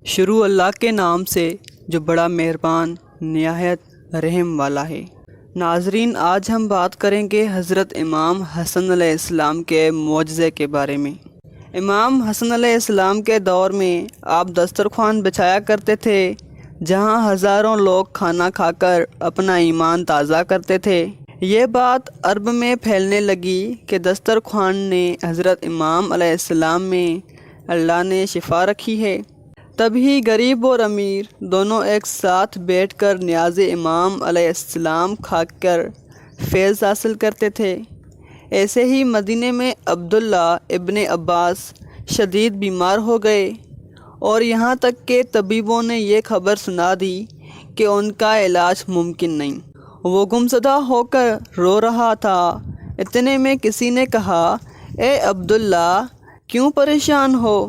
شروع اللہ کے نام سے جو بڑا مہربان نہایت رحم والا ہے۔ ناظرین، آج ہم بات کریں گے حضرت امام حسن علیہ السلام کے معجزے کے بارے میں۔ امام حسن علیہ السلام کے دور میں آپ دسترخوان بچھایا کرتے تھے، جہاں ہزاروں لوگ کھانا کھا کر اپنا ایمان تازہ کرتے تھے۔ یہ بات عرب میں پھیلنے لگی کہ دسترخوان نے حضرت امام علیہ السلام میں اللہ نے شفا رکھی ہے۔ تبھی غریب اور امیر دونوں ایک ساتھ بیٹھ کر نیاز امام علیہ السلام کھا کر فیض حاصل کرتے تھے۔ ایسے ہی مدینے میں عبداللہ ابن عباس شدید بیمار ہو گئے، اور یہاں تک کہ طبیبوں نے یہ خبر سنا دی کہ ان کا علاج ممکن نہیں۔ وہ گمزدہ ہو کر رو رہا تھا۔ اتنے میں کسی نے کہا، اے عبداللہ، کیوں پریشان ہو؟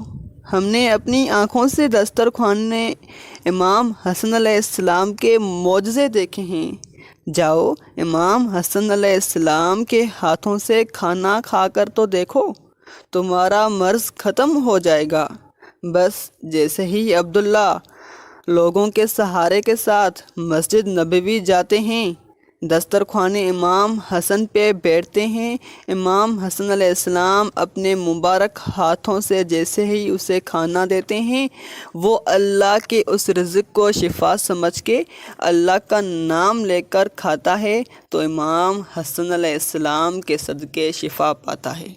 ہم نے اپنی آنکھوں سے دسترخوان میں امام حسن علیہ السلام کے معجزے دیکھے ہیں۔ جاؤ امام حسن علیہ السلام کے ہاتھوں سے کھانا کھا کر تو دیکھو، تمہارا مرض ختم ہو جائے گا۔ بس جیسے ہی عبداللہ لوگوں کے سہارے کے ساتھ مسجد نبوی جاتے ہیں، دسترخوان امام حسن پہ بیٹھتے ہیں، امام حسن علیہ السلام اپنے مبارک ہاتھوں سے جیسے ہی اسے کھانا دیتے ہیں، وہ اللہ کے اس رزق کو شفا سمجھ کے اللہ کا نام لے کر کھاتا ہے، تو امام حسن علیہ السلام کے صدقے شفا پاتا ہے۔